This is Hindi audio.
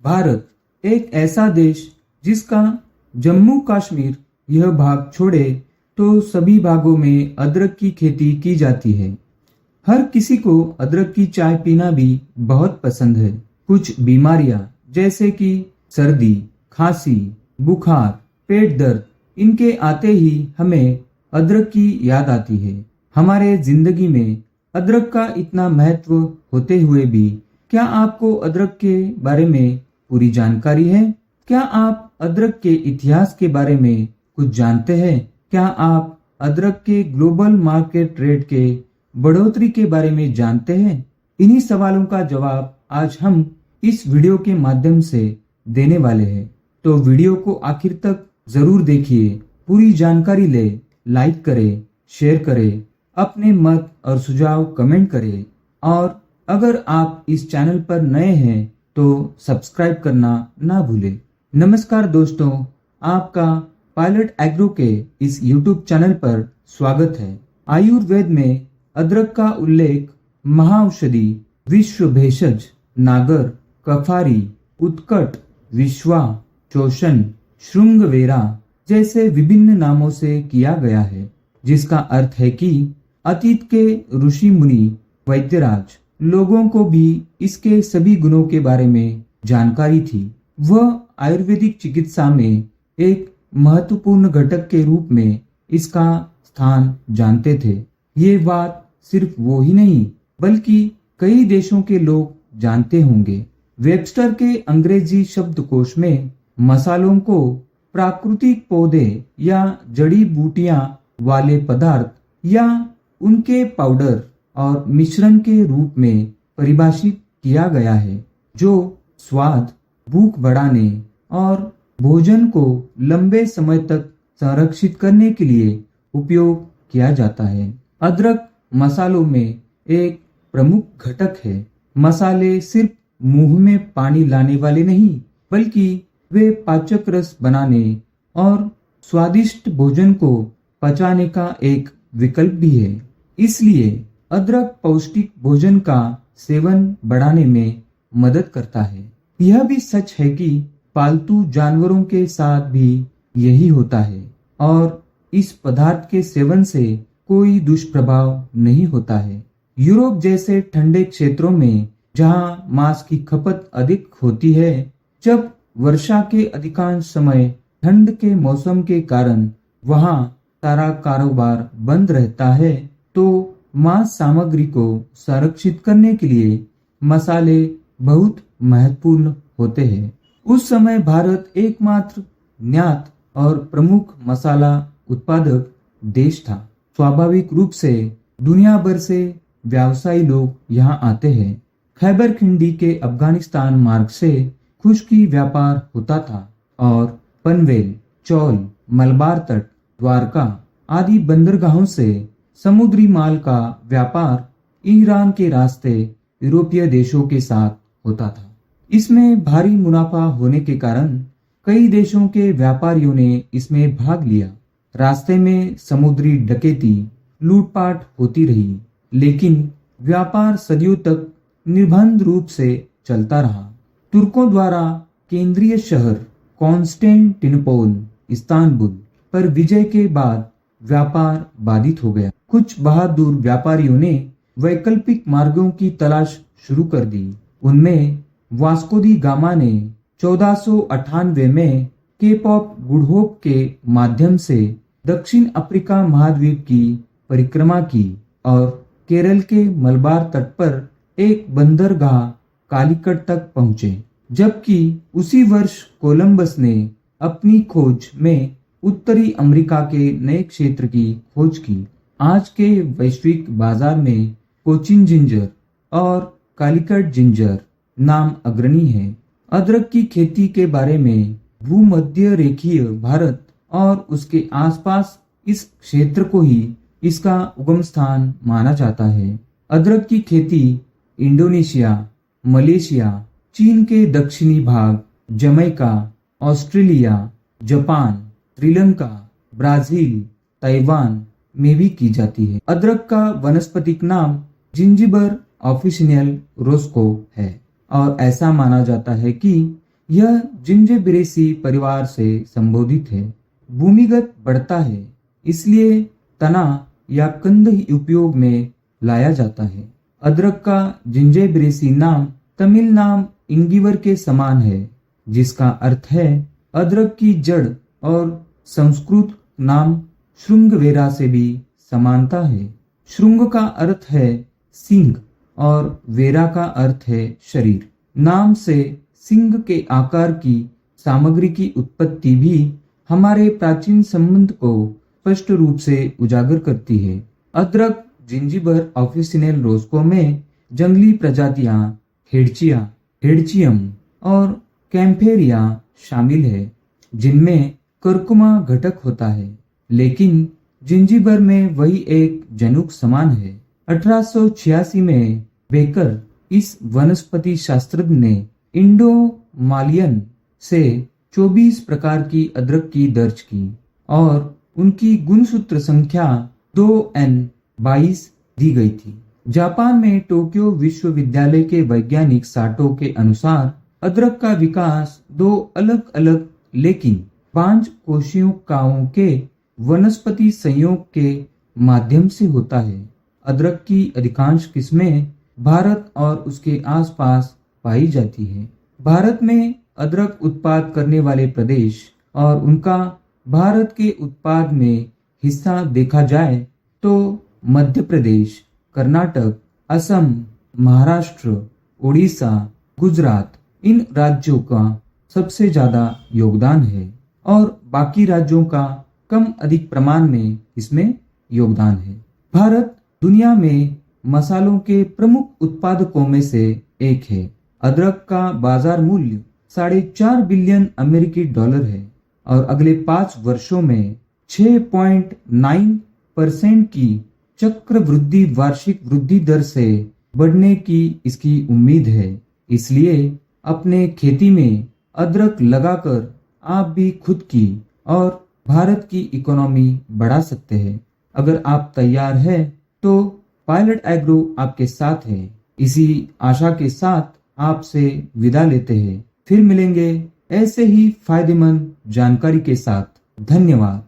भारत एक ऐसा देश जिसका जम्मू कश्मीर यह भाग छोड़े तो सभी भागों में अदरक की खेती की जाती है। हर किसी को अदरक की चाय पीना भी बहुत पसंद है। कुछ बीमारियां जैसे कि सर्दी, खांसी, बुखार, पेट दर्द, इनके आते ही हमें अदरक की याद आती है। हमारे जिंदगी में अदरक का इतना महत्व होते हुए भी क्या आपको अदरक के बारे में पूरी जानकारी है? क्या आप अदरक के इतिहास के बारे में कुछ जानते हैं? क्या आप अदरक के ग्लोबल मार्केट रेट के बढ़ोतरी के बारे में जानते हैं? इन्हीं सवालों का जवाब आज हम इस वीडियो के माध्यम से देने वाले हैं। तो वीडियो को आखिर तक जरूर देखिए, पूरी जानकारी ले, लाइक करें, शेयर करें, अपने मत और सुझाव कमेंट करें और अगर आप इस चैनल पर नए हैं तो सब्सक्राइब करना ना भूलें। नमस्कार दोस्तों, आपका पायलट एग्रो के इस यूट्यूब चैनल पर स्वागत है। आयुर्वेद में अदरक का उल्लेख महाऔषधि, विश्व भेषज, नागर, कफारी, उत्कट, विश्वा, चोषण, श्रृंगवेरा जैसे विभिन्न नामों से किया गया है, जिसका अर्थ है कि अतीत के ऋषि मुनि वैद्यराज लोगों को भी इसके सभी गुणों के बारे में जानकारी थी। वह आयुर्वेदिक चिकित्सा में एक महत्वपूर्ण घटक के रूप में इसका स्थान जानते थे। ये बात सिर्फ वो ही नहीं बल्कि कई देशों के लोग जानते होंगे। वेबस्टर के अंग्रेजी शब्दकोश में मसालों को प्राकृतिक पौधे या जड़ी बूटियां वाले पदार्थ या उनके पाउडर और मिश्रण के रूप में परिभाषित किया गया है, जो स्वाद, भूख बढ़ाने और भोजन को लंबे समय तक संरक्षित करने के लिए उपयोग किया जाता है। अदरक मसालों में एक प्रमुख घटक है। मसाले सिर्फ मुंह में पानी लाने वाले नहीं बल्कि वे पाचक रस बनाने और स्वादिष्ट भोजन को पचाने का एक विकल्प भी है। इसलिए अदरक पौष्टिक भोजन का सेवन बढ़ाने में मदद करता है। यह भी सच है कि पालतू जानवरों के साथ भी यही होता है और इस पदार्थ के सेवन से कोई दुष्प्रभाव नहीं होता है। यूरोप जैसे ठंडे क्षेत्रों में जहां मांस की खपत अधिक होती है, जब वर्षा के अधिकांश समय ठंड के मौसम के कारण वहां सारा कारोबार बंद रहता है, तो मांस सामग्री को संरक्षित करने के लिए मसाले बहुत महत्वपूर्ण होते हैं। उस समय भारत एकमात्र ज्ञात और प्रमुख मसाला उत्पादक देश था। स्वाभाविक रूप से दुनिया भर से व्यवसायी लोग यहाँ आते हैं। खैबर खिंडी के अफगानिस्तान मार्ग से खुश्की व्यापार होता था और पनवेल, चौल, मलबार तट, द्वारका आदि बंदरगाहों से समुद्री माल का व्यापार ईरान के रास्ते यूरोपीय देशों के साथ होता था। इसमें भारी मुनाफा होने के कारण कई देशों के व्यापारियों ने इसमें भाग लिया। रास्ते में समुद्री डकैती, लूटपाट होती रही, लेकिन व्यापार सदियों तक निर्बाध रूप से चलता रहा। तुर्कों द्वारा केंद्रीय शहर कॉन्स्टेंटिनोपल, इस्तांबुल पर विजय के बाद व्यापार बाधित हो गया। कुछ बहादुर व्यापारियों ने वैकल्पिक मार्गों की तलाश शुरू कर दी। उनमें वास्को दी गामा ने 1498 में केप ऑफ गुड होप के माध्यम से दक्षिण अफ्रीका महाद्वीप की परिक्रमा की और केरल के मलबार तट पर एक बंदरगाह कालीकट तक पहुंचे। जबकि उसी वर्ष कोलंबस ने अपनी खोज में उत्तरी अमेरिका के नए क्षेत्र की खोज की। आज के वैश्विक बाजार में कोचिन जिंजर और कालीकट जिंजर नाम अग्रणी है। अदरक की खेती के बारे में भूमध्य रेखीय भारत और उसके आसपास इस क्षेत्र को ही इसका उगम स्थान माना जाता है। अदरक की खेती इंडोनेशिया, मलेशिया, चीन के दक्षिणी भाग, Jamaica, Australia, Japan, Sri Lanka, Brazil, Taiwan में भी की जाती है। अदरक का वानस्पतिक नाम जिंजिबर ऑफिशियल रोस्को है और ऐसा माना जाता है कि यह जिंजिबेरेसी परिवार से संबोधित है। भूमिगत बढ़ता है, इसलिए तना या कंद ही उपयोग में लाया जाता है। अदरक का जिंजिबेरेसी नाम तमिल नाम इंगिवर के समान है, जिसका अर्थ है अदरक की जड़, और संस्कृत नाम श्रृंगवेरा से भी समानता है। श्रृंग का अर्थ है सिंह और वेरा का अर्थ है शरीर। नाम से सिंह के आकार की सामग्री की उत्पत्ति भी हमारे प्राचीन संबंध को स्पष्ट रूप से उजागर करती है। अदरक जिंजिबर ऑफिसिनेल रोस्को में जंगली प्रजातियां हेडचिया, हेडचियम और कैम्फेरिया शामिल है, जिनमें कर्कुमा घटक होता है, लेकिन जिंजिबर में वही एक जनुक समान है। 1886 में बेकर इस वनस्पति शास्त्रज्ञ ने इंडो मालियन से 24 प्रकार की अदरक की दर्ज की और उनकी गुणसूत्र संख्या 2N22 दी गई थी। जापान में टोक्यो विश्वविद्यालय के वैज्ञानिक साटो के अनुसार अदरक का विकास 2 अलग अलग लेकिन 5 कोशिकाओं के वनस्पति संयोग के माध्यम से होता है। अदरक की अधिकांश किस्में भारत और उसके आसपास पाई जाती है। भारत में अदरक उत्पाद करने वाले प्रदेश और उनका भारत के उत्पाद में हिस्सा देखा जाए तो मध्य प्रदेश, कर्नाटक, असम, महाराष्ट्र, उड़ीसा, गुजरात, इन राज्यों का सबसे ज्यादा योगदान है और बाकी राज्यों का कम अधिक प्रमाण में इसमें योगदान है। भारत दुनिया में मसालों के प्रमुख उत्पादकों में से एक है। अदरक का बाजार मूल्य 4.5 बिलियन अमेरिकी डॉलर है और अगले 5 वर्षों में 6.9% की चक्रवृद्धि वार्षिक वृद्धि दर से बढ़ने की इसकी उम्मीद है। इसलिए अपने खेती में अदरक लगाकर आप भी खुद की और भारत की इकोनॉमी बढ़ा सकते हैं। अगर आप तैयार हैं तो पायलट एग्रो आपके साथ है। इसी आशा के साथ आपसे विदा लेते हैं। फिर मिलेंगे ऐसे ही फायदेमंद जानकारी के साथ। धन्यवाद।